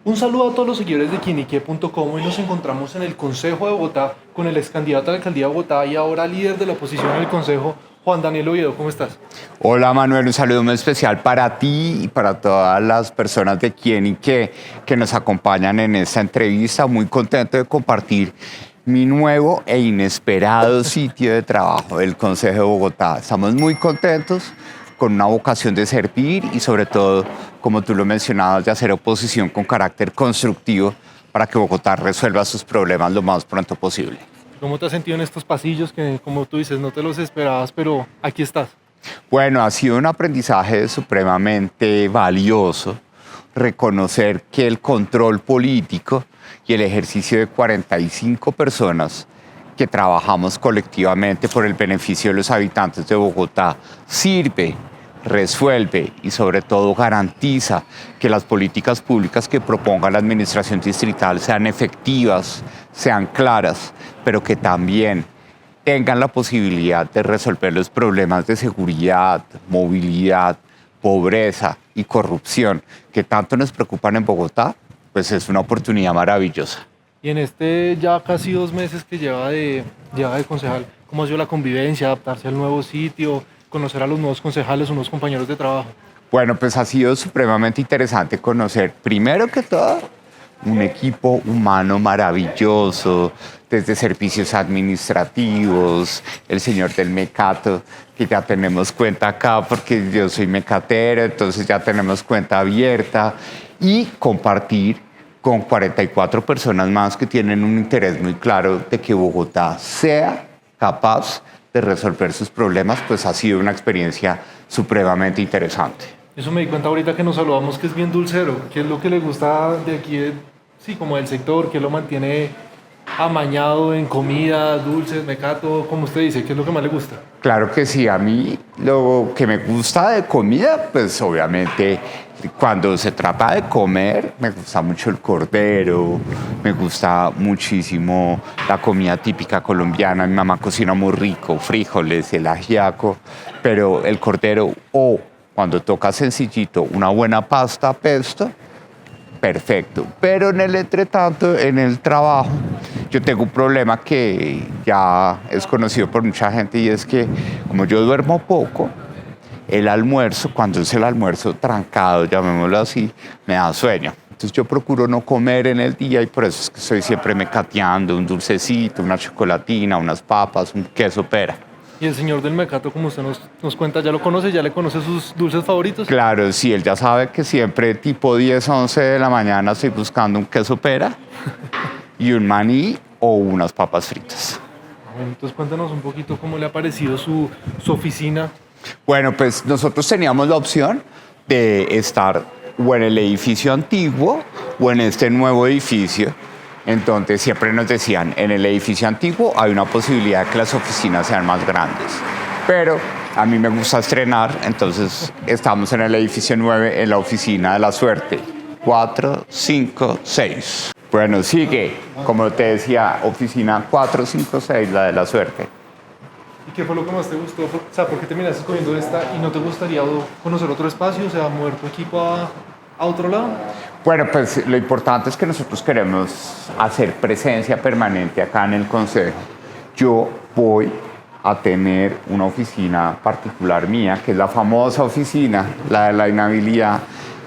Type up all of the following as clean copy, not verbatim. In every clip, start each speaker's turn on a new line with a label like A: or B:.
A: Un saludo a todos los seguidores de Quienique.com. Hoy nos encontramos en el Consejo de Bogotá con el ex candidato a la alcaldía de Bogotá y ahora líder de la oposición en el Consejo, Juan Daniel Oviedo. ¿Cómo estás?
B: Hola Manuel, un saludo muy especial para ti y para todas las personas de Quienique que nos acompañan en esta entrevista. Muy contento de compartir mi nuevo e inesperado sitio de trabajo, el Consejo de Bogotá. Estamos muy contentos, con una vocación de servir y sobre todo, como tú lo mencionabas, de hacer oposición con carácter constructivo para que Bogotá resuelva sus problemas lo más pronto posible.
A: ¿Cómo te has sentido en estos pasillos que, como tú dices, no te los esperabas, pero aquí estás?
B: Bueno, ha sido un aprendizaje supremamente valioso reconocer que el control político y el ejercicio de 45 personas que trabajamos colectivamente por el beneficio de los habitantes de Bogotá sirve, resuelve y sobre todo garantiza que las políticas públicas que proponga la administración distrital sean efectivas, sean claras, pero que también tengan la posibilidad de resolver los problemas de seguridad, movilidad, pobreza y corrupción que tanto nos preocupan en Bogotá, pues es una oportunidad maravillosa.
A: Y en este ya casi 2 meses que lleva de concejal, ¿cómo ha sido la convivencia, adaptarse al nuevo sitio, conocer a los nuevos concejales, unos compañeros de trabajo?
B: Bueno, pues ha sido supremamente interesante conocer, primero que todo, un equipo humano maravilloso, desde servicios administrativos, el señor del mecato, que ya tenemos cuenta acá porque yo soy mecatero, entonces ya tenemos cuenta abierta, y compartir con 44 personas más que tienen un interés muy claro de que Bogotá sea capaz de resolver sus problemas, pues ha sido una experiencia supremamente interesante.
A: Eso me di cuenta ahorita que nos saludamos, que es bien dulcero. ¿Qué es lo que le gusta de aquí, sí, como del sector? ¿Qué lo mantiene amañado en comida, dulces, mecato? Como usted dice, ¿qué es lo que más le gusta?
B: Claro que sí, a mí lo que me gusta de comida, pues obviamente cuando se trata de comer, me gusta mucho el cordero, me gusta muchísimo la comida típica colombiana, mi mamá cocina muy rico, frijoles, el ajiaco, pero el cordero o cuando toca sencillito, una buena pasta pesto, perfecto. Pero en el entretanto, en el trabajo, yo tengo un problema que ya es conocido por mucha gente y es que como yo duermo poco, el almuerzo, cuando es el almuerzo trancado, llamémoslo así, me da sueño. Entonces yo procuro no comer en el día y por eso es que estoy siempre mecateando un dulcecito, una chocolatina, unas papas, un queso pera.
A: Y el señor del mecato, como usted nos cuenta, ¿ya lo conoce? ¿Ya le conoce sus dulces favoritos?
B: Claro, sí, él ya sabe que siempre tipo 10, 11 de la mañana estoy buscando un queso pera y un maní o unas papas fritas.
A: Bueno, entonces cuéntanos un poquito cómo le ha parecido su oficina.
B: Bueno, pues nosotros teníamos la opción de estar o en el edificio antiguo o en este nuevo edificio. Entonces siempre nos decían, en el edificio antiguo hay una posibilidad de que las oficinas sean más grandes. Pero a mí me gusta estrenar, entonces estamos en el edificio 9 en la oficina de la suerte. 4, 5, 6. Bueno, sigue, como te decía, oficina 4, 5, 6, la de la suerte.
A: ¿Y qué fue lo que más te gustó? O sea, ¿por qué terminaste escogiendo esta y no te gustaría conocer otro espacio? O sea, mover tu equipo a otro lado.
B: Bueno, pues lo importante es que nosotros queremos hacer presencia permanente acá en el Consejo. Yo voy a tener una oficina particular mía, que es la famosa oficina, la de la inhabilidad,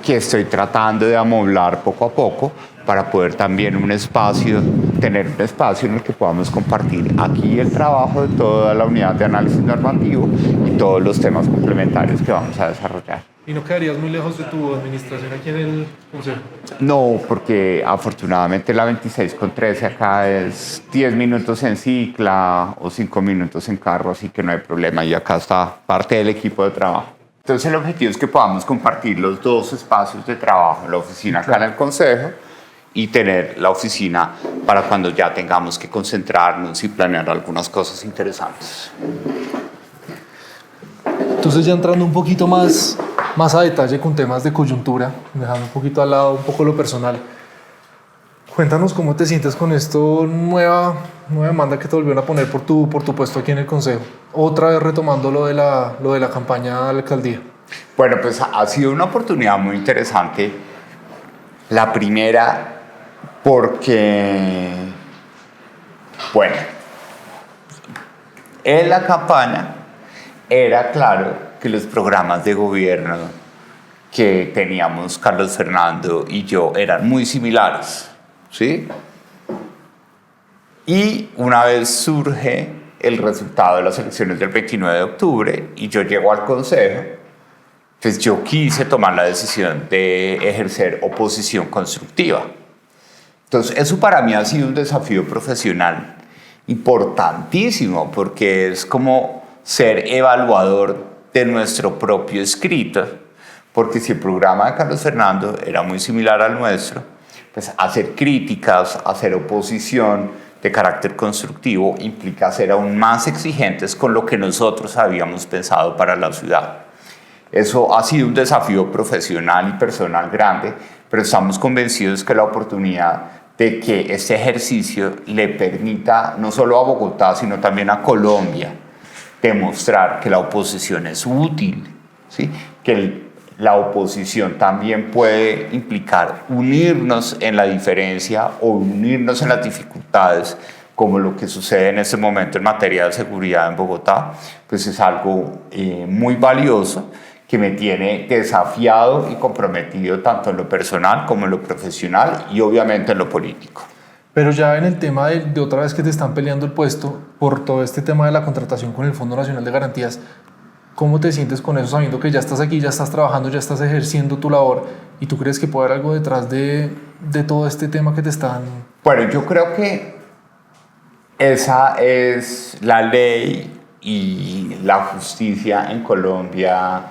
B: que estoy tratando de amoblar poco a poco para poder también tener un espacio en el que podamos compartir aquí el trabajo de toda la unidad de análisis normativo y todos los temas complementarios que vamos a desarrollar.
A: ¿Y no quedarías muy lejos de tu administración aquí en el consejo?
B: No, porque afortunadamente la 26 con 13 acá es 10 minutos en cicla o 5 minutos en carro, así que no hay problema. Y acá está parte del equipo de trabajo. Entonces el objetivo es que podamos compartir los dos espacios de trabajo, la oficina acá en el consejo y tener la oficina para cuando ya tengamos que concentrarnos y planear algunas cosas interesantes.
A: Entonces ya entrando un poquito más a detalle con temas de coyuntura, dejando un poquito al lado un poco lo personal. Cuéntanos cómo te sientes con esto nueva demanda que te volvieron a poner por tu puesto aquí en el consejo. Otra vez retomando lo de la campaña a la alcaldía.
B: Bueno, pues ha sido una oportunidad muy interesante La primera, porque, bueno, en la campaña era claro que los programas de gobierno que teníamos Carlos Fernando y yo eran muy similares, ¿sí? Y una vez surge el resultado de las elecciones del 29 de octubre y yo llego al consejo, pues yo quise tomar la decisión de ejercer oposición constructiva. Entonces, eso para mí ha sido un desafío profesional importantísimo, porque es como ser evaluador de nuestro propio escrito, porque si el programa de Carlos Fernando era muy similar al nuestro, pues hacer críticas, hacer oposición de carácter constructivo implica ser aún más exigentes con lo que nosotros habíamos pensado para la ciudad. Eso ha sido un desafío profesional y personal grande, pero estamos convencidos que la oportunidad de que este ejercicio le permita no solo a Bogotá, sino también a Colombia, demostrar que la oposición es útil, ¿sí? Que la oposición también puede implicar unirnos en la diferencia o unirnos en las dificultades, como lo que sucede en este momento en materia de seguridad en Bogotá, pues es algo muy valioso que me tiene desafiado y comprometido tanto en lo personal como en lo profesional y obviamente en lo político.
A: Pero ya en el tema de otra vez que te están peleando el puesto por todo este tema de la contratación con el Fondo Nacional de Garantías, ¿cómo te sientes con eso sabiendo que ya estás aquí, ya estás trabajando, ya estás ejerciendo tu labor y tú crees que puede haber algo detrás de todo este tema que te están...
B: Bueno, yo creo que esa es la ley y la justicia en Colombia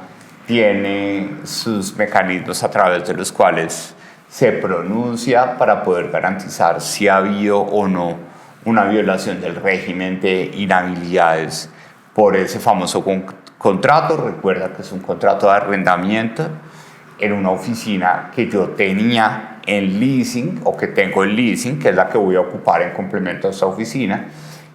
B: tiene sus mecanismos a través de los cuales se pronuncia para poder garantizar si ha habido o no una violación del régimen de inhabilidades por ese famoso contrato. Recuerda que es un contrato de arrendamiento en una oficina que yo tenía en leasing o que tengo en leasing, que es la que voy a ocupar en complemento a esta oficina,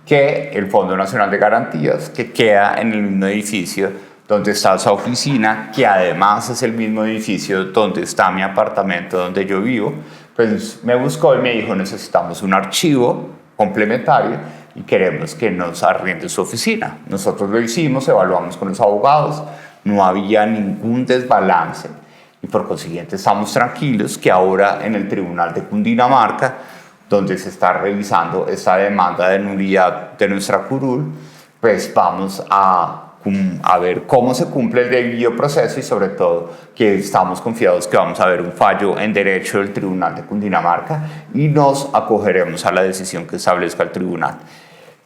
B: que el Fondo Nacional de Garantías, que queda en el mismo edificio donde está esa oficina, que además es el mismo edificio donde está mi apartamento donde yo vivo. Pues me buscó y me dijo: necesitamos un archivo complementario y queremos que nos arriende su oficina. Nosotros lo hicimos, evaluamos con los abogados, no había ningún desbalance y por consiguiente estamos tranquilos que ahora en el Tribunal de Cundinamarca, donde se está revisando esta demanda de nulidad de nuestra curul, pues vamos a ver cómo se cumple el debido proceso y sobre todo que estamos confiados que vamos a ver un fallo en derecho del Tribunal de Cundinamarca y nos acogeremos a la decisión que establezca el tribunal.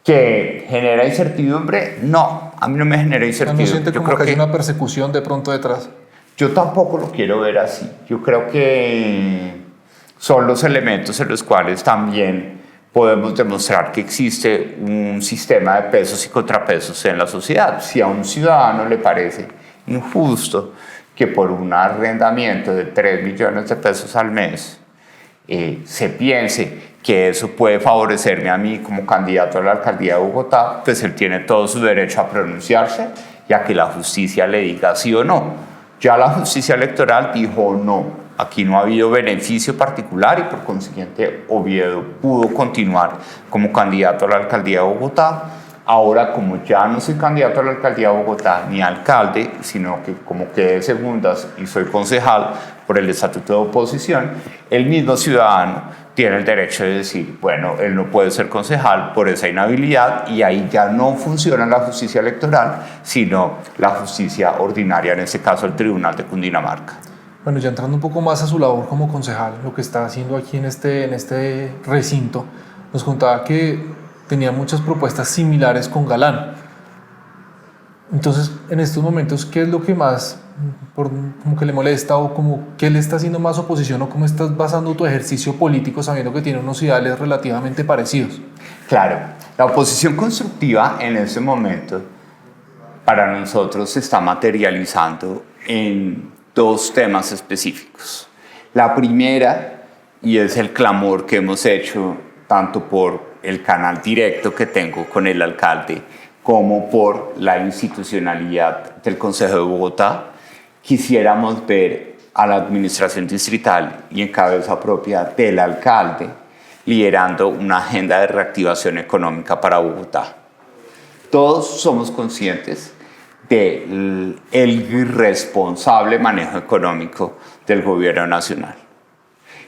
B: ¿Que genera incertidumbre? No, a mí no me genera incertidumbre.
A: ¿No siente como que hay una persecución de pronto detrás?
B: Yo tampoco lo quiero ver así. Yo creo que son los elementos en los cuales también podemos demostrar que existe un sistema de pesos y contrapesos en la sociedad. Si a un ciudadano le parece injusto que por un arrendamiento de 3 millones de pesos al mes se piense que eso puede favorecerme a mí como candidato a la alcaldía de Bogotá, pues él tiene todo su derecho a pronunciarse y a que la justicia le diga sí o no. Ya la justicia electoral dijo no. Aquí no ha habido beneficio particular y por consiguiente Oviedo pudo continuar como candidato a la alcaldía de Bogotá. Ahora, como ya no soy candidato a la alcaldía de Bogotá ni alcalde, sino que como quedé segundas y soy concejal por el estatuto de oposición, el mismo ciudadano tiene el derecho de decir, bueno, él no puede ser concejal por esa inhabilidad y ahí ya no funciona la justicia electoral, sino la justicia ordinaria, en este caso el Tribunal de Cundinamarca.
A: Bueno, ya entrando un poco más a su labor como concejal, lo que está haciendo aquí en este recinto, nos contaba que tenía muchas propuestas similares con Galán. Entonces, en estos momentos, ¿qué es lo que más como que le molesta o como qué le está haciendo más oposición o cómo estás basando tu ejercicio político sabiendo que tiene unos ideales relativamente parecidos?
B: Claro, la oposición constructiva en este momento para nosotros se está materializando en 2 temas específicos. La primera, y es el clamor que hemos hecho tanto por el canal directo que tengo con el alcalde como por la institucionalidad del Consejo de Bogotá, quisiéramos ver a la administración distrital y en cabeza propia del alcalde, liderando una agenda de reactivación económica para Bogotá. Todos somos conscientes del irresponsable manejo económico del gobierno nacional.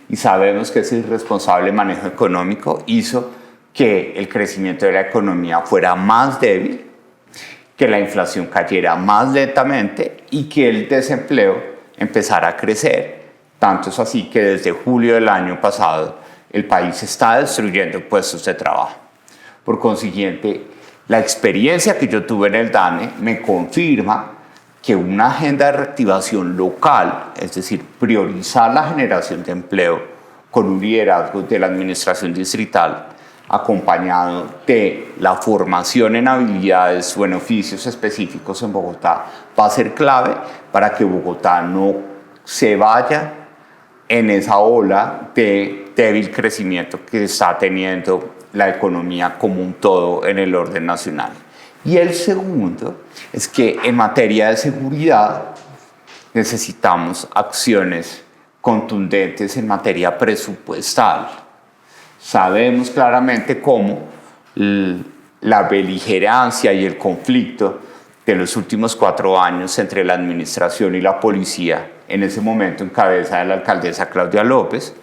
B: Y sabemos que ese irresponsable manejo económico hizo que el crecimiento de la economía fuera más débil, que la inflación cayera más lentamente y que el desempleo empezara a crecer. Tanto es así que desde julio del año pasado el país está destruyendo puestos de trabajo. Por consiguiente, la experiencia que yo tuve en el DANE me confirma que una agenda de reactivación local, es decir, priorizar la generación de empleo con un liderazgo de la administración distrital, acompañado de la formación en habilidades o en oficios específicos en Bogotá, va a ser clave para que Bogotá no se vaya en esa ola de débil crecimiento que está teniendo la economía como un todo en el orden nacional. Y el segundo es que en materia de seguridad necesitamos acciones contundentes en materia presupuestal. Sabemos claramente cómo la beligerancia y el conflicto de los últimos 4 años entre la administración y la policía, en ese momento en cabeza de la alcaldesa Claudia López,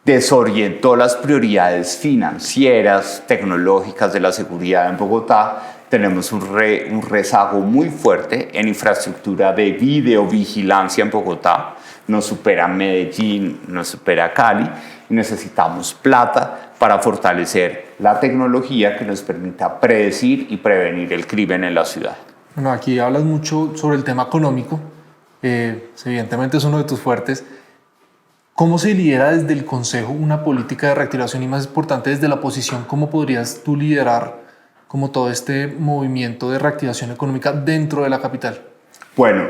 B: desorientó las prioridades financieras, tecnológicas de la seguridad en Bogotá. Tenemos un rezago muy fuerte en infraestructura de videovigilancia en Bogotá. Nos supera Medellín, nos supera Cali y necesitamos plata para fortalecer la tecnología que nos permita predecir y prevenir el crimen en la ciudad.
A: Bueno, aquí hablas mucho sobre el tema económico, evidentemente es uno de tus fuertes. ¿Cómo se lidera desde el Consejo una política de reactivación y, más importante, desde la oposición, cómo podrías tú liderar como todo este movimiento de reactivación económica dentro de la capital?
B: Bueno,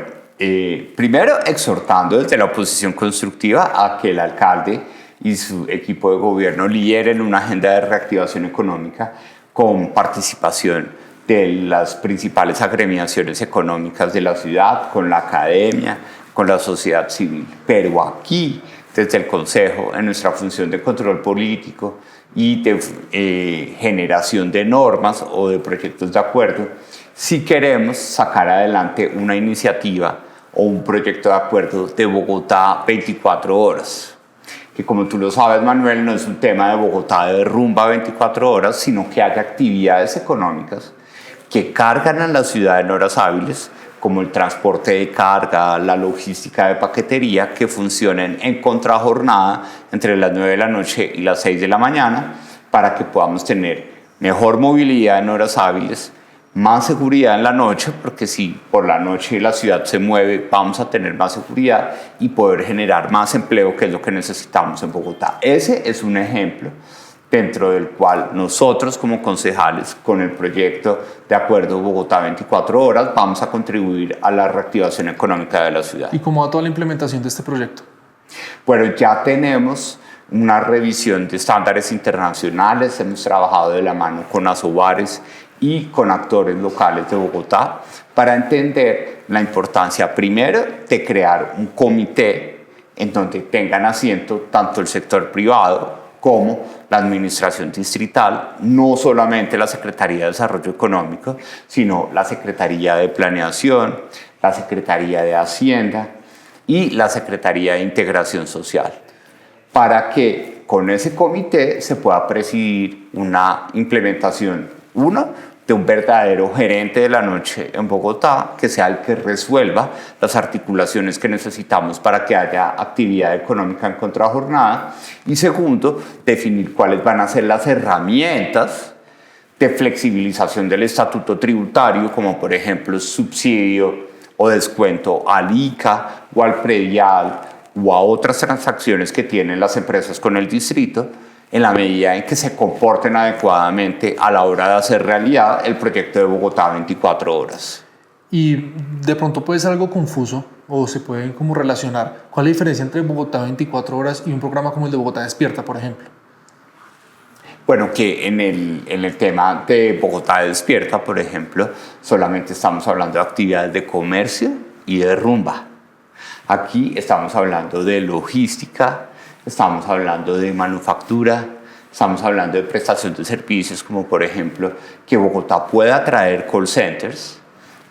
B: primero exhortando desde la oposición constructiva a que el alcalde y su equipo de gobierno lideren una agenda de reactivación económica con participación de las principales agremiaciones económicas de la ciudad, con la academia, con la sociedad civil. Pero aquí, desde el Consejo, en nuestra función de control político y de generación de normas o de proyectos de acuerdo, si queremos sacar adelante una iniciativa o un proyecto de acuerdo de Bogotá 24 horas. Que como tú lo sabes, Manuel, no es un tema de Bogotá de rumba 24 horas, sino que haya actividades económicas que cargan a la ciudad en horas hábiles, como el transporte de carga, la logística de paquetería, que funcionen en contrajornada entre las 9 de la noche y las 6 de la mañana, para que podamos tener mejor movilidad en horas hábiles, más seguridad en la noche, porque si por la noche la ciudad se mueve, vamos a tener más seguridad y poder generar más empleo, que es lo que necesitamos en Bogotá. Ese es un ejemplo dentro del cual nosotros como concejales, con el proyecto de acuerdo Bogotá 24 horas, vamos a contribuir a la reactivación económica de la ciudad.
A: ¿Y cómo va toda la implementación de este proyecto?
B: Bueno, ya tenemos una revisión de estándares internacionales, hemos trabajado de la mano con Asobares y con actores locales de Bogotá para entender la importancia, primero, de crear un comité en donde tengan asiento tanto el sector privado como la administración distrital, no solamente la Secretaría de Desarrollo Económico, sino la Secretaría de Planeación, la Secretaría de Hacienda y la Secretaría de Integración Social, para que con ese comité se pueda presidir una implementación, de un verdadero gerente de la noche en Bogotá, que sea el que resuelva las articulaciones que necesitamos para que haya actividad económica en contrajornada. Y segundo, definir cuáles van a ser las herramientas de flexibilización del estatuto tributario, como por ejemplo subsidio o descuento al ICA o al predial o a otras transacciones que tienen las empresas con el distrito, en la medida en que se comporten adecuadamente a la hora de hacer realidad el proyecto de Bogotá 24 horas.
A: Y de pronto puede ser algo confuso o se puede como relacionar. ¿Cuál es la diferencia entre Bogotá 24 horas y un programa como el de Bogotá Despierta, por ejemplo?
B: Bueno, que en el tema de Bogotá Despierta, por ejemplo, solamente estamos hablando de actividades de comercio y de rumba. Aquí estamos hablando de logística, estamos hablando de manufactura, estamos hablando de prestación de servicios, como por ejemplo que Bogotá pueda traer call centers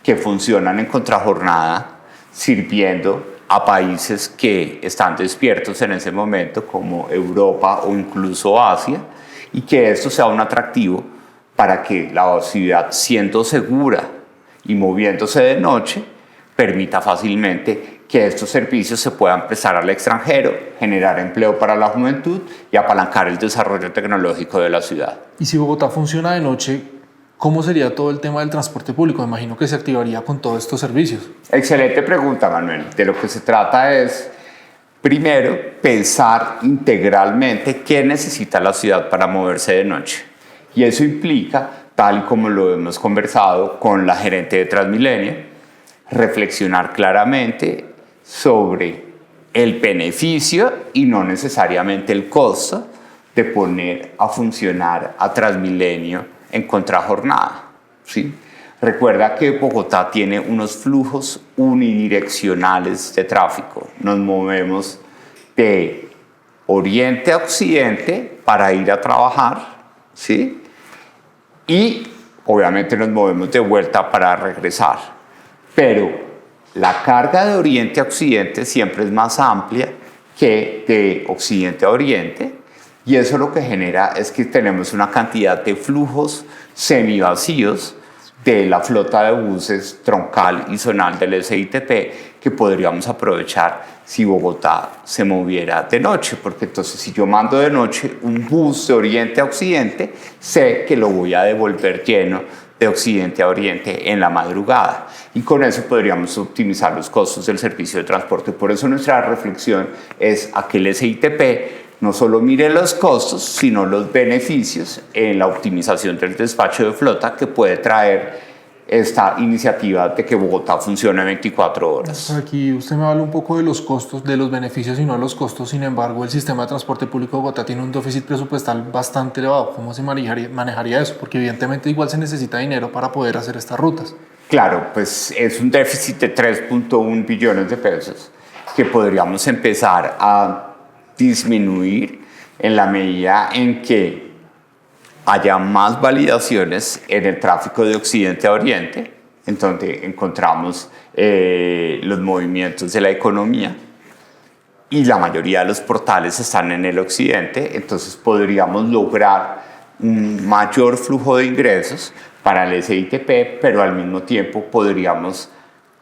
B: que funcionan en contrajornada, sirviendo a países que están despiertos en ese momento, como Europa o incluso Asia, y que esto sea un atractivo para que la ciudad, siendo segura y moviéndose de noche, permita fácilmente que estos servicios se puedan prestar al extranjero, generar empleo para la juventud y apalancar el desarrollo tecnológico de la ciudad.
A: Y si Bogotá funciona de noche, ¿cómo sería todo el tema del transporte público? Me imagino que se activaría con todos estos servicios.
B: Excelente pregunta, Manuel. De lo que se trata es, primero, pensar integralmente qué necesita la ciudad para moverse de noche. Y eso implica, tal y como lo hemos conversado con la gerente de Transmilenio, reflexionar claramente sobre el beneficio y no necesariamente el costo de poner a funcionar a Transmilenio en contrajornada, ¿sí? Recuerda que Bogotá tiene unos flujos unidireccionales de tráfico. Nos movemos de oriente a occidente para ir a trabajar, ¿sí? Y obviamente nos movemos de vuelta para regresar. Pero la carga de oriente a occidente siempre es más amplia que de occidente a oriente, y eso lo que genera es que tenemos una cantidad de flujos semivacíos de la flota de buses troncal y zonal del SITP que podríamos aprovechar si Bogotá se moviera de noche, porque entonces si yo mando de noche un bus de oriente a occidente, sé que lo voy a devolver lleno de occidente a oriente en la madrugada, y con eso podríamos optimizar los costos del servicio de transporte. Por eso nuestra reflexión es a que el SITP no solo mire los costos, sino los beneficios en la optimización del despacho de flota que puede traer esta iniciativa de que Bogotá funcione 24 horas.
A: Aquí usted me habla un poco de los costos, de los beneficios y no de los costos. Sin embargo, el sistema de transporte público de Bogotá tiene un déficit presupuestal bastante elevado. ¿Cómo se manejaría eso? Porque evidentemente igual se necesita dinero para poder hacer estas rutas.
B: Claro, pues es un déficit de 3.1 billones de pesos que podríamos empezar a disminuir en la medida en que haya más validaciones en el tráfico de occidente a oriente, en donde encontramos los movimientos de la economía, y la mayoría de los portales están en el occidente. Entonces podríamos lograr un mayor flujo de ingresos para el SITP, pero al mismo tiempo podríamos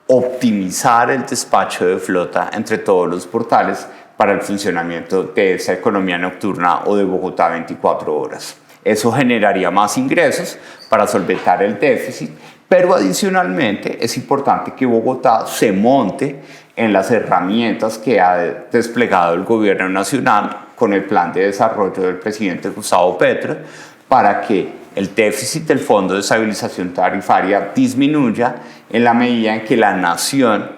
B: optimizar el despacho de flota entre todos los portales para el funcionamiento de esa economía nocturna o de Bogotá 24 horas. Eso generaría más ingresos para solventar el déficit, pero adicionalmente es importante que Bogotá se monte en las herramientas que ha desplegado el gobierno nacional con el plan de desarrollo del presidente Gustavo Petro, para que el déficit del Fondo de Estabilización Tarifaria disminuya en la medida en que la nación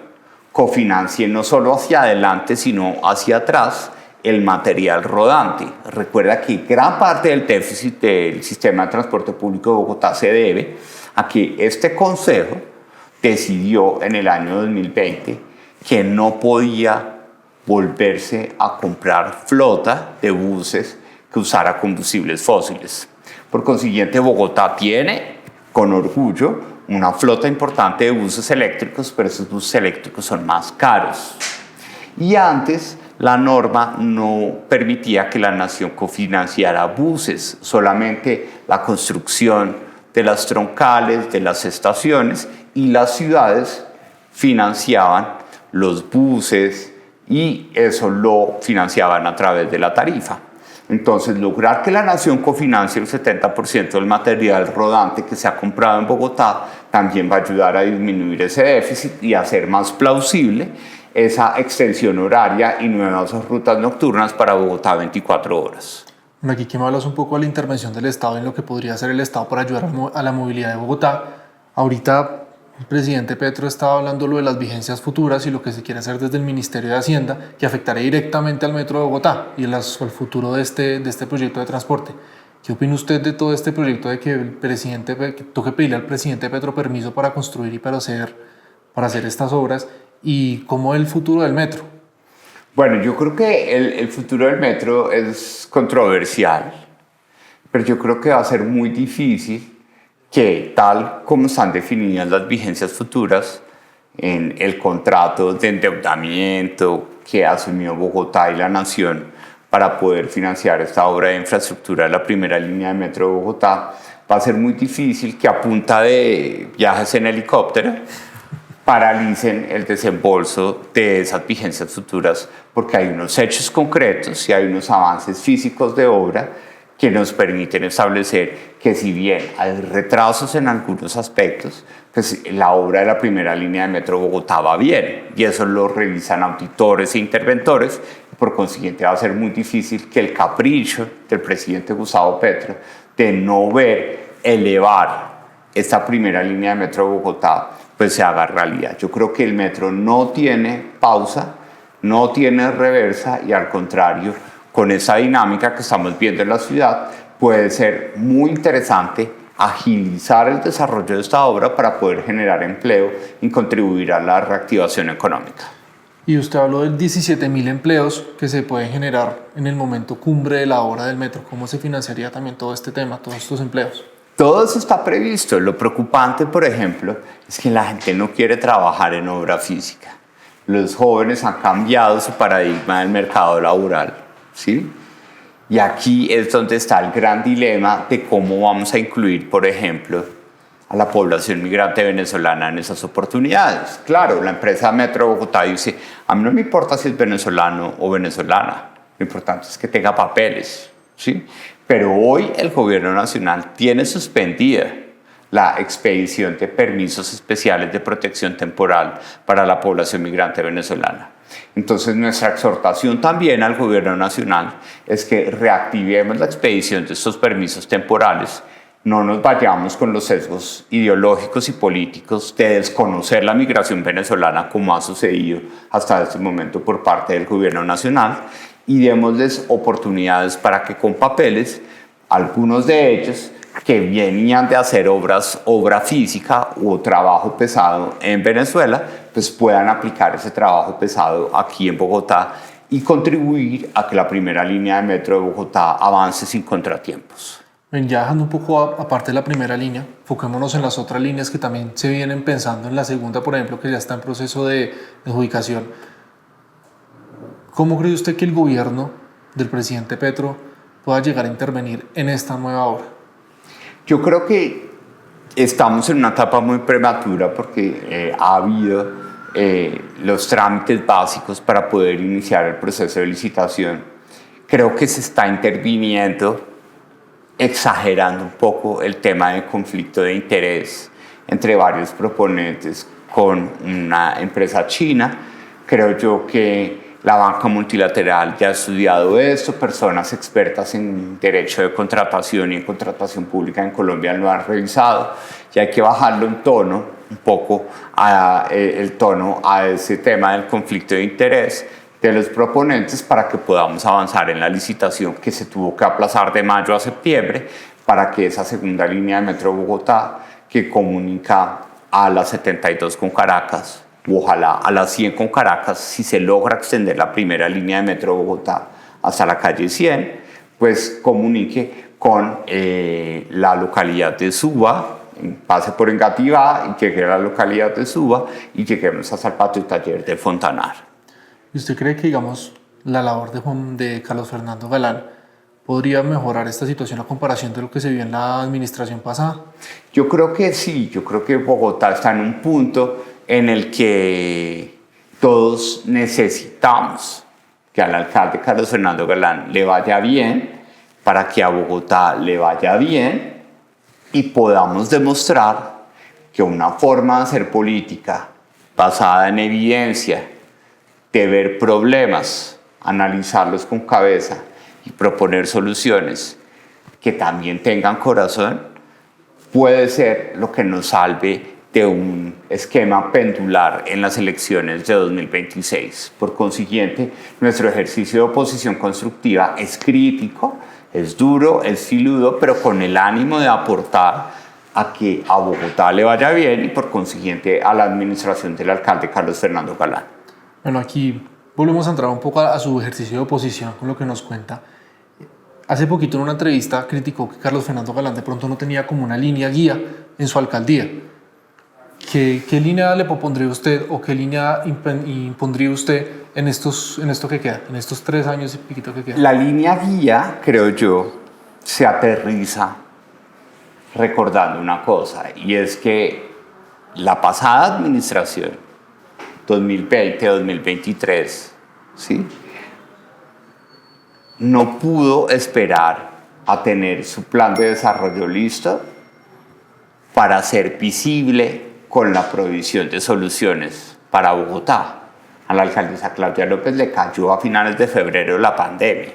B: cofinancie no solo hacia adelante, sino hacia atrás el material rodante. Recuerda que gran parte del déficit del sistema de transporte público de Bogotá se debe a que este Consejo decidió en el año 2020 que no podía volverse a comprar flota de buses que usara combustibles fósiles. Por consiguiente, Bogotá tiene, con orgullo, una flota importante de buses eléctricos, pero esos buses eléctricos son más caros. Y antes la norma no permitía que la nación cofinanciara buses, solamente la construcción de las troncales, de las estaciones, y las ciudades financiaban los buses y eso lo financiaban a través de la tarifa. Entonces, lograr que la nación cofinancie el 70% del material rodante que se ha comprado en Bogotá también va a ayudar a disminuir ese déficit y a hacer más plausible esa extensión horaria y nuevas rutas nocturnas para Bogotá 24 horas.
A: Bueno, aquí que me hablas un poco de la intervención del Estado en lo que podría hacer el Estado para ayudar a la movilidad de Bogotá. Ahorita el presidente Petro estaba hablando lo de las vigencias futuras y lo que se quiere hacer desde el Ministerio de Hacienda, que afectaría directamente al Metro de Bogotá y al futuro de este proyecto de transporte. ¿Qué opina usted de todo este proyecto de que que toque pedirle al presidente Petro permiso para construir y para hacer estas obras? y cómo es el futuro del metro.
B: Bueno, yo creo que el futuro del metro es controversial, pero yo creo que va a ser muy difícil que, tal como están definidas las vigencias futuras en el contrato de endeudamiento que asumió Bogotá y la Nación para poder financiar esta obra de infraestructura de la primera línea de metro de Bogotá, va a ser muy difícil que, a punta de viajes en helicóptero, paralicen el desembolso de esas vigencias futuras, porque hay unos hechos concretos y hay unos avances físicos de obra que nos permiten establecer que, si bien hay retrasos en algunos aspectos, pues la obra de la primera línea de metro de Bogotá va bien, y eso lo revisan auditores e interventores. Por consiguiente, va a ser muy difícil que el capricho del presidente Gustavo Petro de no ver elevar esta primera línea de metro de Bogotá pues se haga realidad. Yo creo que el metro no tiene pausa, no tiene reversa, y al contrario, con esa dinámica que estamos viendo en la ciudad, puede ser muy interesante agilizar el desarrollo de esta obra para poder generar empleo y contribuir a la reactivación económica.
A: Y usted habló de 17.000 empleos que se pueden generar en el momento cumbre de la obra del metro. ¿Cómo se financiaría también todo este tema, todos estos empleos?
B: Todo eso está previsto. Lo preocupante, por ejemplo, es que la gente no quiere trabajar en obra física. Los jóvenes han cambiado su paradigma del mercado laboral, ¿sí? Y aquí es donde está el gran dilema de cómo vamos a incluir, por ejemplo, a la población migrante venezolana en esas oportunidades. Claro, la empresa Metro Bogotá dice: a mí no me importa si es venezolano o venezolana, lo importante es que tenga papeles, ¿sí? Pero hoy el gobierno nacional tiene suspendida la expedición de permisos especiales de protección temporal para la población migrante venezolana. Entonces, nuestra exhortación también al gobierno nacional es que reactivemos la expedición de estos permisos temporales. No nos vayamos con los sesgos ideológicos y políticos de desconocer la migración venezolana, como ha sucedido hasta este momento por parte del gobierno nacional, y démosles oportunidades para que, con papeles, algunos de ellos que venían de hacer obra física o trabajo pesado en Venezuela, pues puedan aplicar ese trabajo pesado aquí en Bogotá y contribuir a que la primera línea de metro de Bogotá avance sin contratiempos.
A: Ya dejando un poco aparte de la primera línea, enfoquémonos en las otras líneas que también se vienen pensando, en la segunda, por ejemplo, que ya está en proceso de adjudicación. ¿Cómo cree usted que el gobierno del presidente Petro pueda llegar a intervenir en esta nueva obra?
B: Yo creo que estamos en una etapa muy prematura, porque ha habido los trámites básicos para poder iniciar el proceso de licitación. Creo que se está interviniendo, exagerando un poco el tema de conflicto de interés entre varios proponentes con una empresa china. Creo yo que la banca multilateral ya ha estudiado esto, personas expertas en derecho de contratación y en contratación pública en Colombia lo han revisado, y hay que bajarlo un poco el tono a ese tema del conflicto de interés de los proponentes, para que podamos avanzar en la licitación que se tuvo que aplazar de mayo a septiembre, para que esa segunda línea de Metro Bogotá, que comunica a las 72 con Caracas, o ojalá a las 100 con Caracas, si se logra extender la primera línea de Metro Bogotá hasta la calle 100, pues comunique con la localidad de Suba, pase por Engativá y llegue a la localidad de Suba y lleguemos hasta el patio taller de Fontanar.
A: ¿Y usted cree que, digamos, la labor de Carlos Fernando Galán podría mejorar esta situación a comparación de lo que se vio en la administración pasada?
B: Yo creo que sí. Yo creo que Bogotá está en un punto en el que todos necesitamos que al alcalde Carlos Fernando Galán le vaya bien, para que a Bogotá le vaya bien y podamos demostrar que una forma de hacer política basada en evidencia, de ver problemas, analizarlos con cabeza y proponer soluciones que también tengan corazón, puede ser lo que nos salve de un esquema pendular en las elecciones de 2026. Por consiguiente, nuestro ejercicio de oposición constructiva es crítico, es duro, es filudo, pero con el ánimo de aportar a que a Bogotá le vaya bien y por consiguiente a la administración del alcalde Carlos Fernando Galán.
A: Bueno, aquí volvemos a entrar un poco a su ejercicio de oposición con lo que nos cuenta. Hace poquito en una entrevista criticó que Carlos Fernando Galán de pronto no tenía como una línea guía en su alcaldía. ¿Qué línea le propondría usted o qué línea impondría usted en esto que queda, en estos 3 años y piquito que queda?
B: La línea guía, creo yo, se aterriza recordando una cosa, y es que la pasada administración, 2020-2023, ¿sí?, no pudo esperar a tener su plan de desarrollo listo para ser visible con la provisión de soluciones para Bogotá. A la alcaldesa Claudia López le cayó a finales de febrero la pandemia,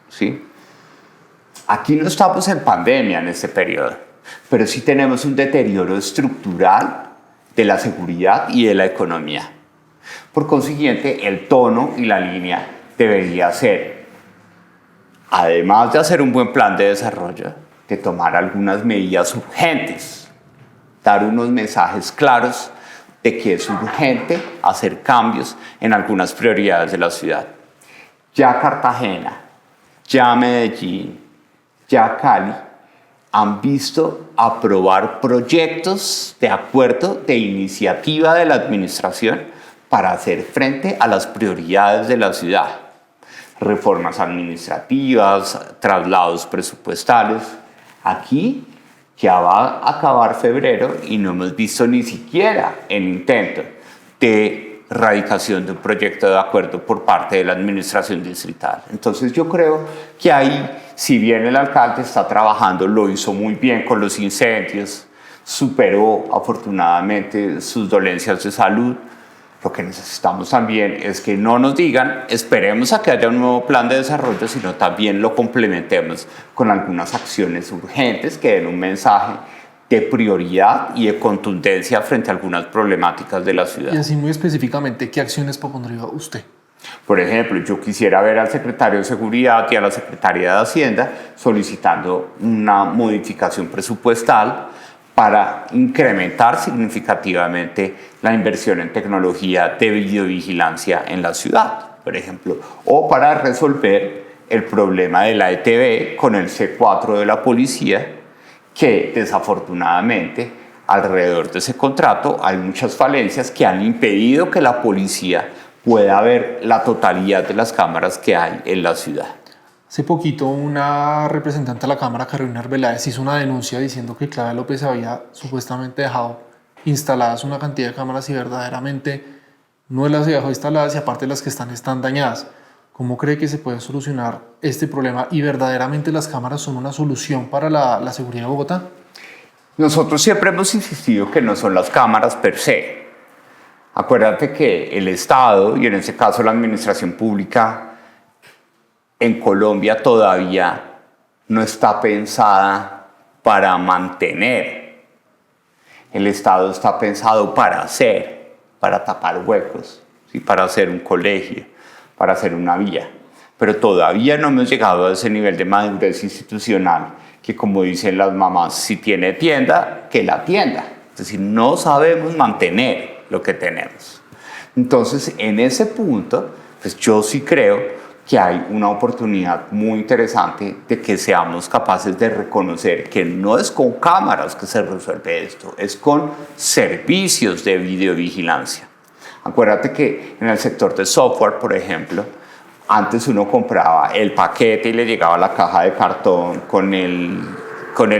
B: ¿sí? Aquí no estamos en pandemia en este periodo, pero sí tenemos un deterioro estructural de la seguridad y de la economía. Por consiguiente, el tono y la línea debería ser, además de hacer un buen plan de desarrollo, de tomar algunas medidas urgentes, dar unos mensajes claros de que es urgente hacer cambios en algunas prioridades de la ciudad. Ya Cartagena, ya Medellín, ya Cali han visto aprobar proyectos de acuerdo de iniciativa de la administración para hacer frente a las prioridades de la ciudad. Reformas administrativas, traslados presupuestales. Aquí ya va a acabar febrero y no hemos visto ni siquiera el intento de radicación de un proyecto de acuerdo por parte de la administración distrital. Entonces yo creo que ahí, si bien el alcalde está trabajando, lo hizo muy bien con los incendios, superó afortunadamente sus dolencias de salud. Lo que necesitamos también es que no nos digan, esperemos a que haya un nuevo plan de desarrollo, sino también lo complementemos con algunas acciones urgentes que den un mensaje de prioridad y de contundencia frente a algunas problemáticas de la ciudad.
A: Y así muy específicamente, ¿qué acciones propondría usted?
B: Por ejemplo, yo quisiera ver al secretario de Seguridad y a la secretaria de Hacienda solicitando una modificación presupuestal para incrementar significativamente la inversión en tecnología de videovigilancia en la ciudad, por ejemplo, o para resolver el problema de la ETB con el C4 de la policía, que desafortunadamente alrededor de ese contrato hay muchas falencias que han impedido que la policía pueda ver la totalidad de las cámaras que hay en la ciudad.
A: Hace poquito una representante de la Cámara, Carolina Arbeláez, hizo una denuncia diciendo que Claudia López había supuestamente dejado instaladas una cantidad de cámaras y verdaderamente no las dejó instaladas y aparte las que están dañadas. ¿Cómo cree que se puede solucionar este problema y verdaderamente las cámaras son una solución para la seguridad de Bogotá?
B: Nosotros siempre hemos insistido que no son las cámaras per se. Acuérdate que el Estado, y en este caso la administración pública, en Colombia todavía no está pensada para mantener. El Estado está pensado para hacer, para tapar huecos, ¿sí?, para hacer un colegio, para hacer una vía. Pero todavía no hemos llegado a ese nivel de madurez institucional que, como dicen las mamás, si tiene tienda, que la atienda. Es decir, no sabemos mantener lo que tenemos. Entonces, en ese punto, pues yo sí creo que hay una oportunidad muy interesante de que seamos capaces de reconocer que no es con cámaras que se resuelve esto, es con servicios de videovigilancia. Acuérdate que en el sector de software, por ejemplo, antes uno compraba el paquete y le llegaba la caja de cartón con el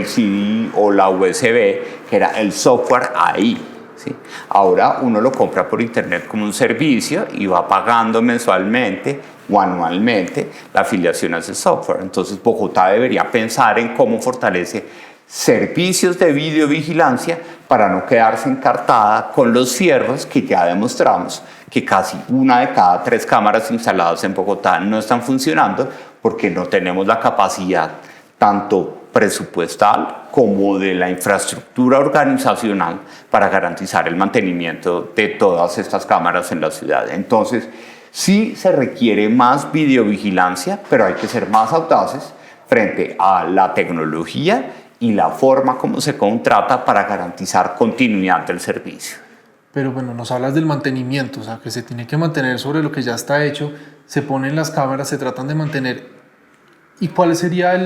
B: CD o la USB, que era el software ahí, ¿sí? Ahora uno lo compra por internet como un servicio y va pagando mensualmente o anualmente la afiliación a ese software. Entonces Bogotá debería pensar en cómo fortalece servicios de videovigilancia para no quedarse encartada con los fierros que ya demostramos que casi 1 de cada 3 cámaras instaladas en Bogotá no están funcionando porque no tenemos la capacidad tanto presupuestal como de la infraestructura organizacional para garantizar el mantenimiento de todas estas cámaras en la ciudad. Entonces, sí se requiere más videovigilancia, pero hay que ser más audaces frente a la tecnología y la forma como se contrata para garantizar continuidad del servicio.
A: Pero bueno, nos hablas del mantenimiento, o sea, que se tiene que mantener sobre lo que ya está hecho, se ponen las cámaras, se tratan de mantener. ¿Y cuál sería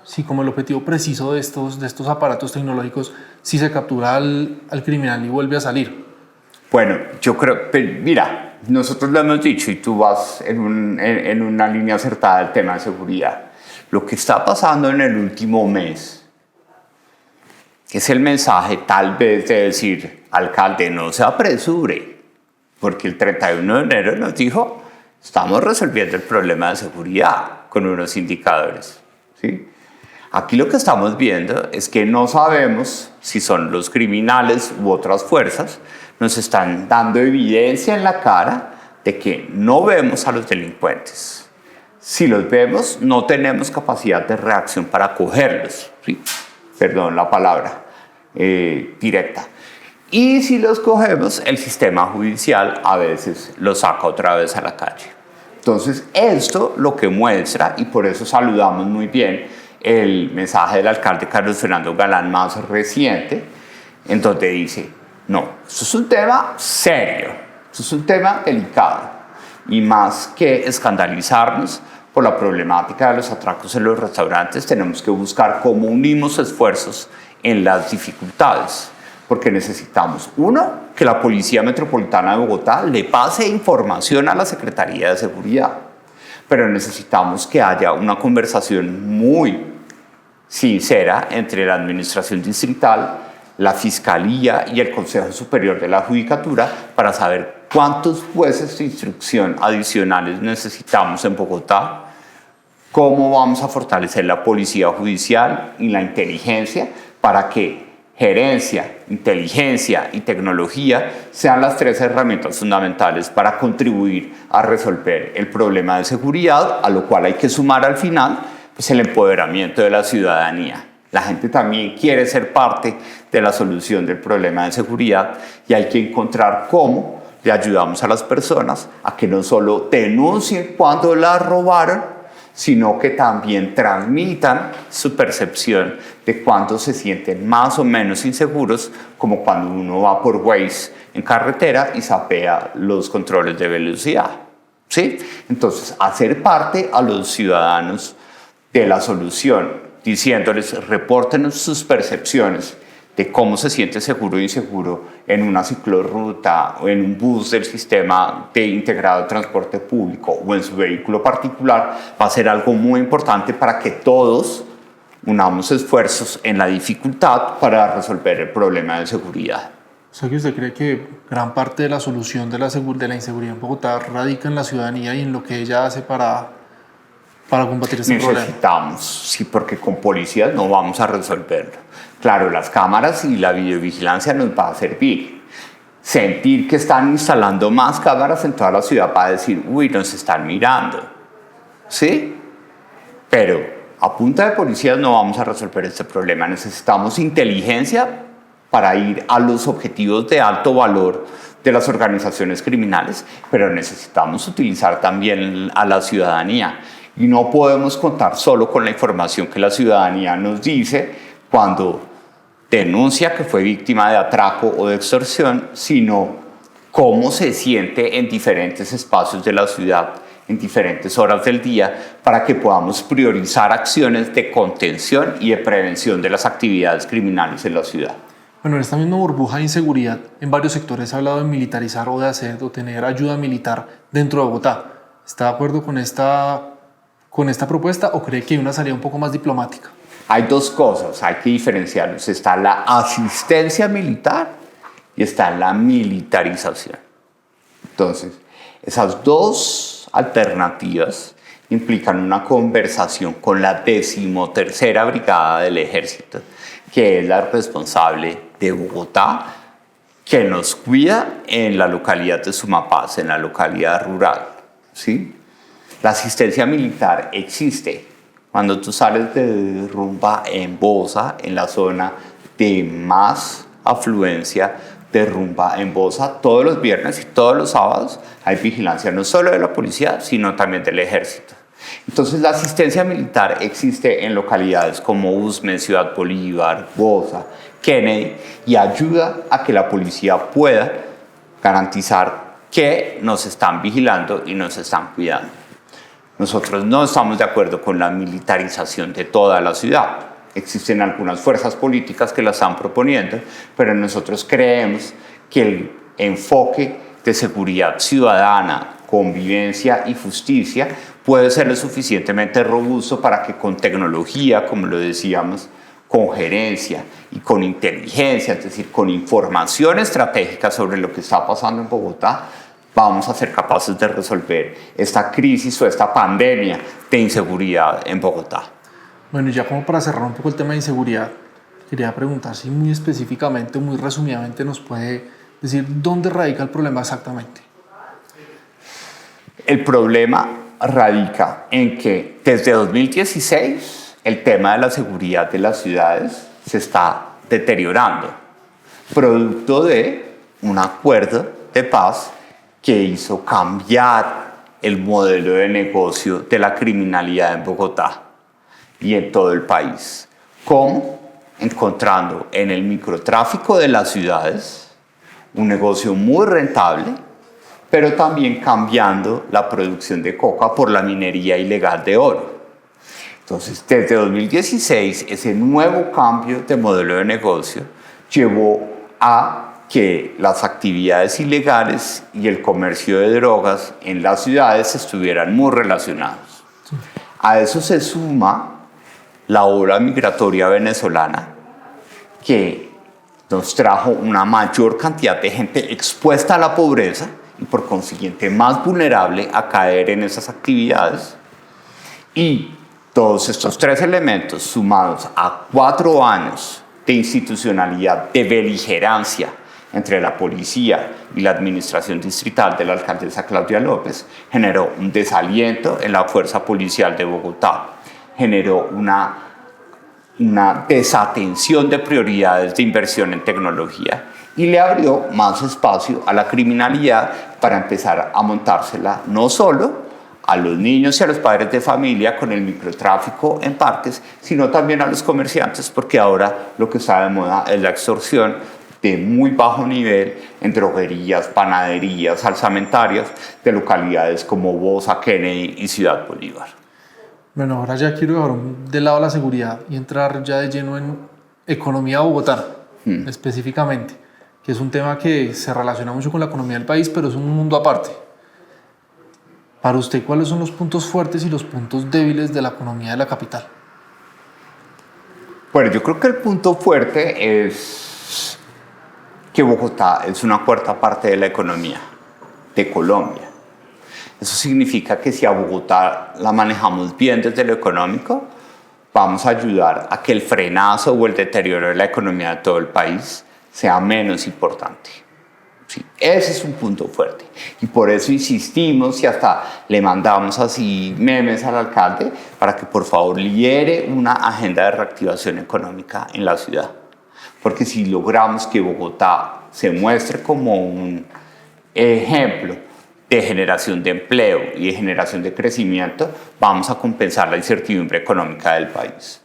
A: sí, como el objetivo preciso de estos aparatos tecnológicos si se captura al criminal y vuelve a salir?
B: Bueno, yo creo, mira, nosotros lo hemos dicho y tú vas en una línea acertada del tema de seguridad. Lo que está pasando en el último mes es el mensaje tal vez de decir, alcalde, no se apresure, porque el 31 de enero nos dijo, estamos resolviendo el problema de seguridad con unos indicadores, ¿sí? Aquí lo que estamos viendo es que no sabemos si son los criminales u otras fuerzas, nos están dando evidencia en la cara de que no vemos a los delincuentes. Si los vemos, no tenemos capacidad de reacción para cogerlos, ¿sí? Perdón la palabra directa. Y si los cogemos, el sistema judicial a veces los saca otra vez a la calle. Entonces, esto lo que muestra, y por eso saludamos muy bien el mensaje del alcalde Carlos Fernando Galán más reciente, en donde dice, no, esto es un tema serio, esto es un tema delicado, y más que escandalizarnos por la problemática de los atracos en los restaurantes, tenemos que buscar cómo unimos esfuerzos en las dificultades, porque necesitamos, uno, que la Policía Metropolitana de Bogotá le pase información a la Secretaría de Seguridad, pero necesitamos que haya una conversación muy sincera entre la Administración Distrital, la Fiscalía y el Consejo Superior de la Judicatura para saber cuántos jueces de instrucción adicionales necesitamos en Bogotá, cómo vamos a fortalecer la policía judicial y la inteligencia para que gerencia, inteligencia y tecnología sean las tres herramientas fundamentales para contribuir a resolver el problema de seguridad, a lo cual hay que sumar al final pues, el empoderamiento de la ciudadanía. La gente también quiere ser parte de la solución del problema de seguridad y hay que encontrar cómo le ayudamos a las personas a que no solo denuncien cuando la robaron, sino que también transmitan su percepción de cuándo se sienten más o menos inseguros, como cuando uno va por Waze en carretera y zapea los controles de velocidad, ¿sí? Entonces, hacer parte a los ciudadanos de la solución, diciéndoles, repórtenos sus percepciones de cómo se siente seguro o inseguro en una ciclorruta o en un bus del sistema de integrado de transporte público o en su vehículo particular, va a ser algo muy importante para que todos unamos esfuerzos en la dificultad para resolver el problema de seguridad.
A: O sea, que usted cree que gran parte de la solución de la inseguridad en Bogotá radica en la ciudadanía y en lo que ella hace para combatir este problema.
B: Necesitamos, sí, porque con policías no vamos a resolverlo. Claro, las cámaras y la videovigilancia nos va a servir. Sentir que están instalando más cámaras en toda la ciudad para decir, uy, nos están mirando, ¿sí? Pero a punta de policías no vamos a resolver este problema. Necesitamos inteligencia para ir a los objetivos de alto valor de las organizaciones criminales, pero necesitamos utilizar también a la ciudadanía. Y no podemos contar solo con la información que la ciudadanía nos dice cuando denuncia que fue víctima de atraco o de extorsión, sino cómo se siente en diferentes espacios de la ciudad, en diferentes horas del día, para que podamos priorizar acciones de contención y de prevención de las actividades criminales en la ciudad.
A: Bueno, en esta misma burbuja de inseguridad, en varios sectores se ha hablado de militarizar o de hacer o tener ayuda militar dentro de Bogotá. ¿Está de acuerdo con esta propuesta o cree que hay una salida un poco más diplomática?
B: Hay dos cosas, hay que diferenciarlos. Está la asistencia militar y está la militarización. Entonces, esas dos alternativas implican una conversación con la 13ª Brigada del Ejército, que es la responsable de Bogotá, que nos cuida en la localidad de Sumapaz, en la localidad rural, ¿sí? La asistencia militar existe. Cuando tú sales de rumba en Bosa, en la zona de más afluencia de rumba en Bosa, todos los viernes y todos los sábados hay vigilancia no solo de la policía, sino también del ejército. Entonces, la asistencia militar existe en localidades como Usme, Ciudad Bolívar, Bosa, Kennedy, y ayuda a que la policía pueda garantizar que nos están vigilando y nos están cuidando. Nosotros no estamos de acuerdo con la militarización de toda la ciudad. Existen algunas fuerzas políticas que la están proponiendo, pero nosotros creemos que el enfoque de seguridad ciudadana, convivencia y justicia puede ser lo suficientemente robusto para que con tecnología, como lo decíamos, con gerencia y con inteligencia, es decir, con información estratégica sobre lo que está pasando en Bogotá, vamos a ser capaces de resolver esta crisis o esta pandemia de inseguridad en Bogotá.
A: Bueno, y ya como para cerrar un poco el tema de inseguridad, quería preguntar si muy específicamente, muy resumidamente nos puede decir dónde radica el problema exactamente.
B: El problema radica en que desde 2016 el tema de la seguridad de las ciudades se está deteriorando, producto de un acuerdo de paz que hizo cambiar el modelo de negocio de la criminalidad en Bogotá y en todo el país. ¿Cómo? Encontrando en el microtráfico de las ciudades un negocio muy rentable, pero también cambiando la producción de coca por la minería ilegal de oro. Entonces, desde 2016, ese nuevo cambio de modelo de negocio llevó a que las actividades ilegales y el comercio de drogas en las ciudades estuvieran muy relacionados. Sí. A eso se suma la ola migratoria venezolana, que nos trajo una mayor cantidad de gente expuesta a la pobreza y por consiguiente más vulnerable a caer en esas actividades. Y todos estos tres elementos sumados a 4 años de institucionalidad, de beligerancia entre la policía y la administración distrital de la alcaldesa Claudia López, generó un desaliento en la fuerza policial de Bogotá, generó una desatención de prioridades de inversión en tecnología y le abrió más espacio a la criminalidad para empezar a montársela no solo a los niños y a los padres de familia con el microtráfico en parques, sino también a los comerciantes, porque ahora lo que está de moda es la extorsión de muy bajo nivel en droguerías, panaderías, salsamentarias de localidades como Bosa, Kennedy y Ciudad Bolívar.
A: Bueno, ahora ya quiero dejar de lado la seguridad y entrar ya de lleno en economía bogotana, específicamente, que es un tema que se relaciona mucho con la economía del país, pero es un mundo aparte. Para usted, ¿cuáles son los puntos fuertes y los puntos débiles de la economía de la capital?
B: Bueno, yo creo que el punto fuerte es que Bogotá es una cuarta parte de la economía de Colombia. Eso significa que si a Bogotá la manejamos bien desde lo económico, vamos a ayudar a que el frenazo o el deterioro de la economía de todo el país sea menos importante. Sí, ese es un punto fuerte. Y por eso insistimos y hasta le mandamos así memes al alcalde para que por favor lidere una agenda de reactivación económica en la ciudad. Porque si logramos que Bogotá se muestre como un ejemplo de generación de empleo y de generación de crecimiento, vamos a compensar la incertidumbre económica del país.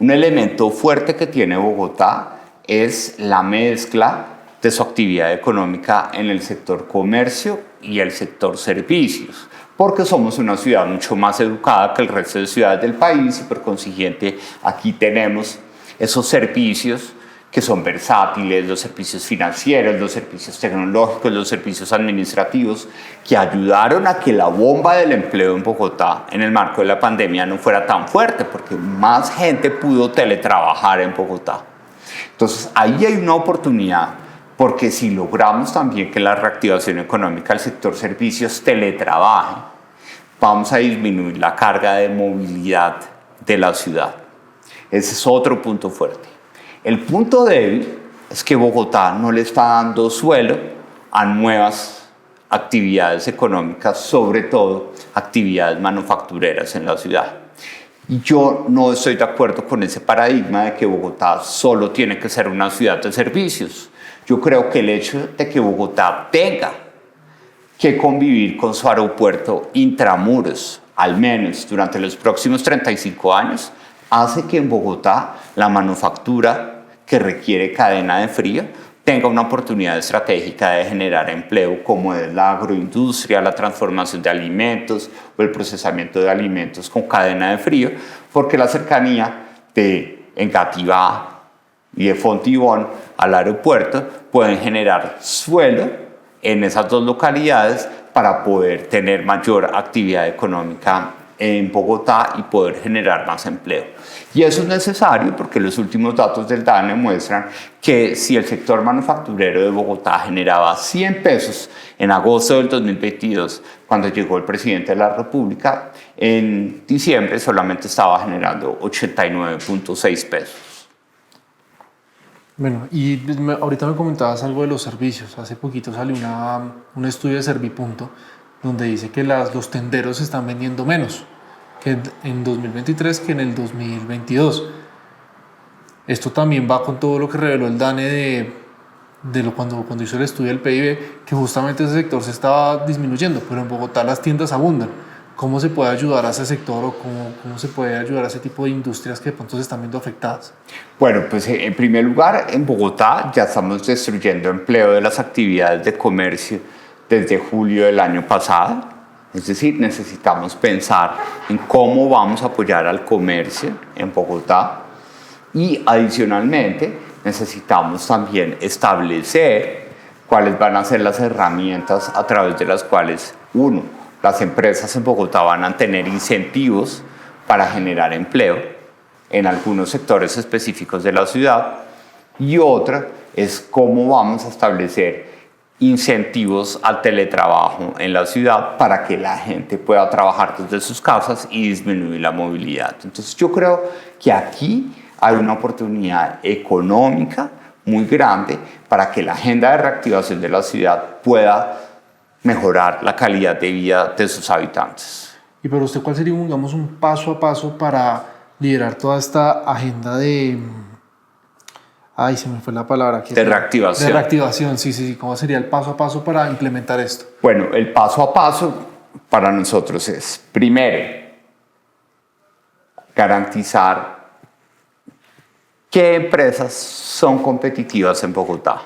B: Un elemento fuerte que tiene Bogotá es la mezcla de su actividad económica en el sector comercio y el sector servicios, porque somos una ciudad mucho más educada que el resto de ciudades del país y por consiguiente aquí tenemos esos servicios que son versátiles, los servicios financieros, los servicios tecnológicos, los servicios administrativos, que ayudaron a que la bomba del empleo en Bogotá en el marco de la pandemia no fuera tan fuerte, porque más gente pudo teletrabajar en Bogotá. Entonces ahí hay una oportunidad, porque si logramos también que la reactivación económica del sector servicios teletrabaje, vamos a disminuir la carga de movilidad de la ciudad. Ese es otro punto fuerte. El punto débil es que Bogotá no le está dando suelo a nuevas actividades económicas, sobre todo actividades manufactureras en la ciudad. Y yo no estoy de acuerdo con ese paradigma de que Bogotá solo tiene que ser una ciudad de servicios. Yo creo que el hecho de que Bogotá tenga que convivir con su aeropuerto intramuros al menos durante los próximos 35 años, hace que en Bogotá la manufactura que requiere cadena de frío tenga una oportunidad estratégica de generar empleo, como es la agroindustria, la transformación de alimentos o el procesamiento de alimentos con cadena de frío, porque la cercanía de Engativá y de Fontibón al aeropuerto pueden generar suelo en esas dos localidades para poder tener mayor actividad económica en Bogotá y poder generar más empleo. Y eso es necesario porque los últimos datos del DANE muestran que si el sector manufacturero de Bogotá generaba 100 pesos en agosto del 2022, cuando llegó el presidente de la República, en diciembre solamente estaba generando 89.6 pesos.
A: Bueno, y ahorita me comentabas algo de los servicios. Hace poquito salió un estudio de Servipunto donde dice que los tenderos se están vendiendo menos que en 2023 que en el 2022. Esto también va con todo lo que reveló el DANE cuando hizo el estudio del PIB, que justamente ese sector se estaba disminuyendo, pero en Bogotá las tiendas abundan. ¿Cómo se puede ayudar a ese sector o cómo se puede ayudar a ese tipo de industrias que de pronto se están viendo afectadas?
B: Bueno, pues en primer lugar, en Bogotá ya estamos destruyendo empleo de las actividades de comercio desde julio del año pasado. Es decir, necesitamos pensar en cómo vamos a apoyar al comercio en Bogotá y adicionalmente necesitamos también establecer cuáles van a ser las herramientas a través de las cuales, uno, las empresas en Bogotá van a tener incentivos para generar empleo en algunos sectores específicos de la ciudad y otra es cómo vamos a establecer incentivos al teletrabajo en la ciudad para que la gente pueda trabajar desde sus casas y disminuir la movilidad. Entonces yo creo que aquí hay una oportunidad económica muy grande para que la agenda de reactivación de la ciudad pueda mejorar la calidad de vida de sus habitantes.
A: Y para usted, ¿cuál sería, digamos, un paso a paso para liderar toda esta agenda de... Ay, se me fue la palabra.
B: De reactivación.
A: De reactivación, sí. ¿Cómo sería el paso a paso para implementar esto?
B: Bueno, el paso a paso para nosotros es, primero, garantizar qué empresas son competitivas en Bogotá.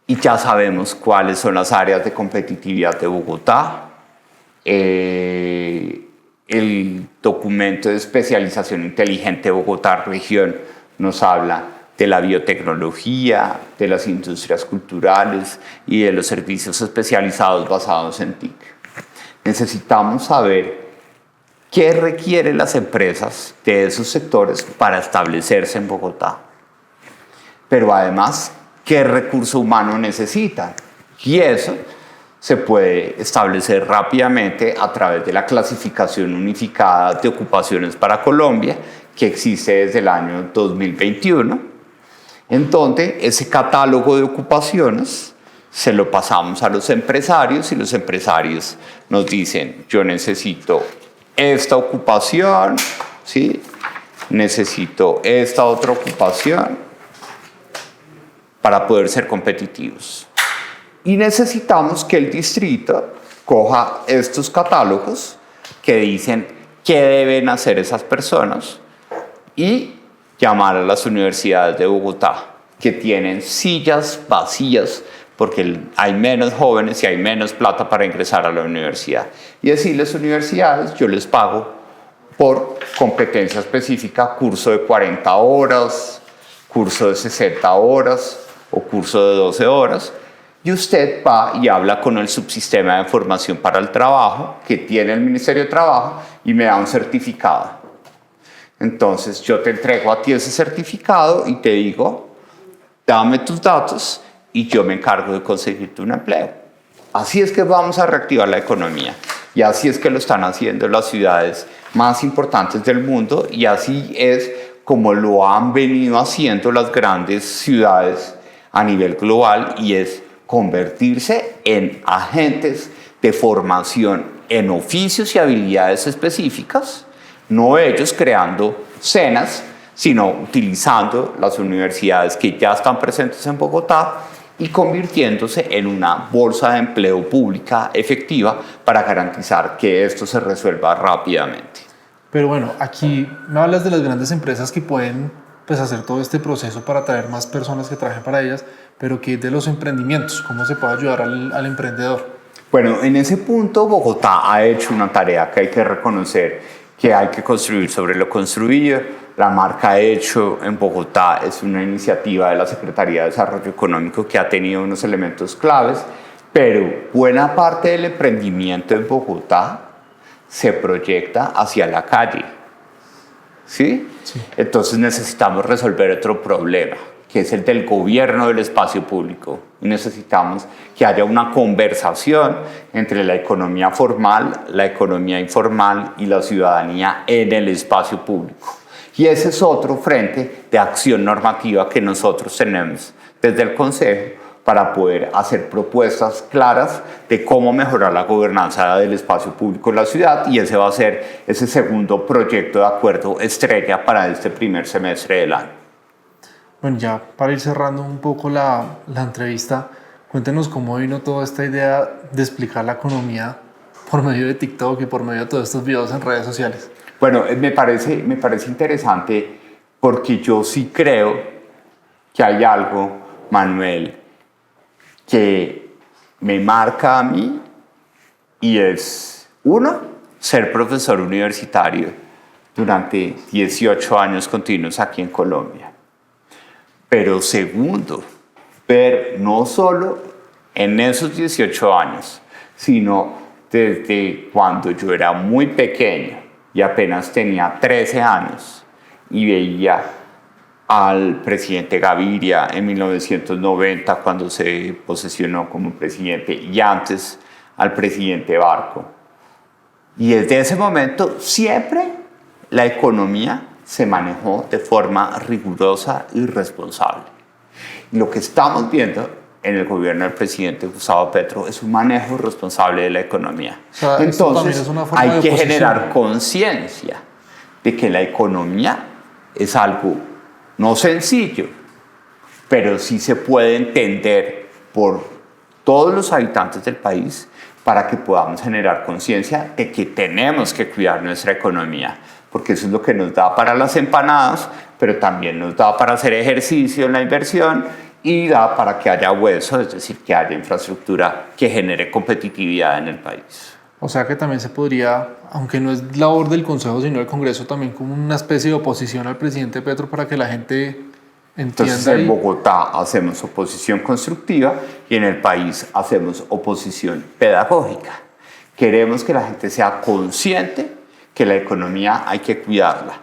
B: Y ya sabemos cuáles son las áreas de competitividad de Bogotá. El documento de especialización inteligente Bogotá Región nos habla de la biotecnología, de las industrias culturales y de los servicios especializados basados en TIC. Necesitamos saber qué requieren las empresas de esos sectores para establecerse en Bogotá. Pero además, qué recurso humano necesitan. Y eso se puede establecer rápidamente a través de la clasificación unificada de ocupaciones para Colombia, que existe desde el año 2021. Entonces, ese catálogo de ocupaciones se lo pasamos a los empresarios y los empresarios nos dicen, yo necesito esta ocupación, ¿sí? Necesito esta otra ocupación para poder ser competitivos. Y necesitamos que el distrito coja estos catálogos que dicen qué deben hacer esas personas y llamar a las universidades de Bogotá que tienen sillas vacías porque hay menos jóvenes y hay menos plata para ingresar a la universidad. Y decirles universidades, yo les pago por competencia específica, curso de 40 horas, curso de 60 horas o curso de 12 horas. Y usted va y habla con el subsistema de formación para el trabajo que tiene el Ministerio de Trabajo y me da un certificado. Entonces yo te entrego a ti ese certificado y te digo, dame tus datos y yo me encargo de conseguirte un empleo. Así es que vamos a reactivar la economía y así es que lo están haciendo las ciudades más importantes del mundo y así es como lo han venido haciendo las grandes ciudades a nivel global y es convertirse en agentes de formación en oficios y habilidades específicas, no ellos creando cenas, sino utilizando las universidades que ya están presentes en Bogotá y convirtiéndose en una bolsa de empleo pública efectiva para garantizar que esto se resuelva rápidamente.
A: Pero bueno, aquí me hablas de las grandes empresas que pueden pues, hacer todo este proceso para atraer más personas que trabajen para ellas, pero que de los emprendimientos, ¿cómo se puede ayudar al emprendedor?
B: Bueno, en ese punto Bogotá ha hecho una tarea que hay que reconocer, que hay que construir sobre lo construido. La marca Hecho en Bogotá es una iniciativa de la Secretaría de Desarrollo Económico que ha tenido unos elementos claves, pero buena parte del emprendimiento en Bogotá se proyecta hacia la calle. ¿Sí?
A: Sí.
B: Entonces necesitamos resolver otro problema, que es el del gobierno del espacio público. Y necesitamos que haya una conversación entre la economía formal, la economía informal y la ciudadanía en el espacio público. Y ese es otro frente de acción normativa que nosotros tenemos desde el Consejo para poder hacer propuestas claras de cómo mejorar la gobernanza del espacio público en la ciudad, y ese va a ser ese segundo proyecto de acuerdo estrella para este primer semestre del año.
A: Bueno, ya para ir cerrando un poco la entrevista, cuéntenos cómo vino toda esta idea de explicar la economía por medio de TikTok y por medio de todos estos videos en redes sociales.
B: Bueno, me parece interesante porque yo sí creo que hay algo, Manuel, que me marca a mí, y es, uno, ser profesor universitario durante 18 años continuos aquí en Colombia. Pero segundo, ver no solo en esos 18 años, sino desde cuando yo era muy pequeño y apenas tenía 13 años y veía al presidente Gaviria en 1990 cuando se posesionó como presidente, y antes al presidente Barco. Y desde ese momento siempre la economía se manejó de forma rigurosa y responsable. Y lo que estamos viendo en el gobierno del presidente Gustavo Petro es un manejo responsable de la economía.
A: O sea,
B: entonces
A: es una forma
B: hay
A: de
B: que
A: oposición.
B: generar conciencia de que la economía es algo no sencillo, pero sí se puede entender por todos los habitantes del país para que podamos generar conciencia de que tenemos que cuidar nuestra economía, porque eso es lo que nos da para las empanadas, pero también nos da para hacer ejercicio en la inversión y da para que haya hueso, es decir, que haya infraestructura que genere competitividad en el país.
A: O sea que también se podría, aunque no es labor del Consejo sino del Congreso, también como una especie de oposición al presidente Petro para que la gente entienda.
B: Entonces en Bogotá hacemos oposición constructiva y en el país hacemos oposición pedagógica. Queremos que la gente sea consciente que la economía hay que cuidarla,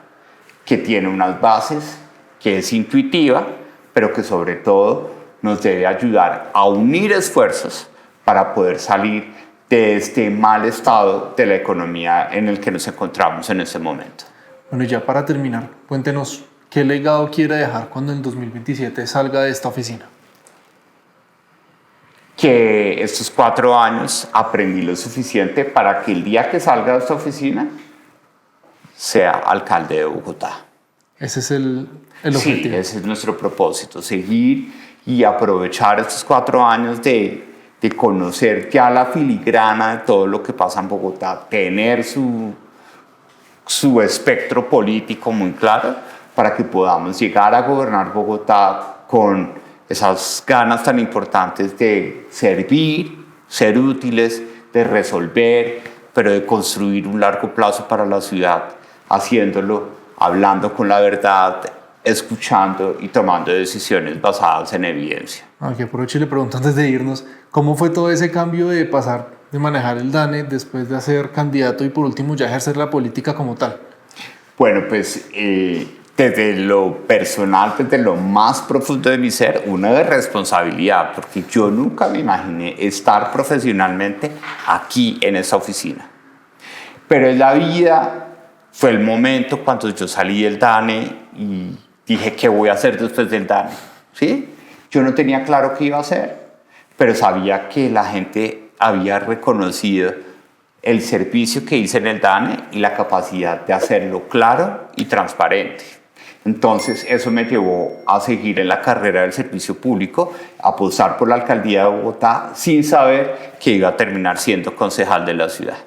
B: que tiene unas bases, que es intuitiva, pero que sobre todo nos debe ayudar a unir esfuerzos para poder salir de este mal estado de la economía en el que nos encontramos en este momento.
A: Bueno, y ya para terminar, cuéntenos qué legado quiere dejar cuando en 2027 salga de esta oficina.
B: Que estos 4 años aprendí lo suficiente para que el día que salga de esta oficina sea alcalde de Bogotá.
A: Ese es el objetivo.
B: Sí, ese es nuestro propósito, seguir y aprovechar estos 4 años de conocer ya la filigrana de todo lo que pasa en Bogotá, tener su espectro político muy claro para que podamos llegar a gobernar Bogotá con esas ganas tan importantes de servir, ser útiles, de resolver, pero de construir un largo plazo para la ciudad, haciéndolo, hablando con la verdad, escuchando y tomando decisiones basadas en evidencia.
A: Aunque aprovecho y le pregunto antes de irnos, ¿cómo fue todo ese cambio de pasar de manejar el DANE después de ser candidato y por último ya ejercer la política como tal?
B: Bueno, pues desde lo personal, desde lo más profundo de mi ser, una de responsabilidad, porque yo nunca me imaginé estar profesionalmente aquí en esta oficina. Pero en la vida fue el momento cuando yo salí del DANE y dije, ¿qué voy a hacer después del DANE? ¿Sí? Yo no tenía claro qué iba a hacer, pero sabía que la gente había reconocido el servicio que hice en el DANE y la capacidad de hacerlo claro y transparente. Entonces eso me llevó a seguir en la carrera del servicio público, a apostar por la alcaldía de Bogotá sin saber que iba a terminar siendo concejal de la ciudad.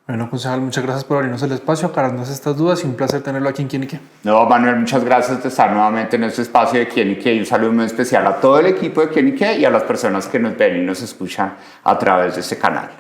A: Bueno, concejal, muchas gracias por abrirnos el espacio, aclararnos estas dudas y un placer tenerlo aquí en Quién y Qué.
B: No, Manuel, muchas gracias de estar nuevamente en este espacio de Quién y Qué y un saludo muy especial a todo el equipo de Quién y Qué y a las personas que nos ven y nos escuchan a través de este canal.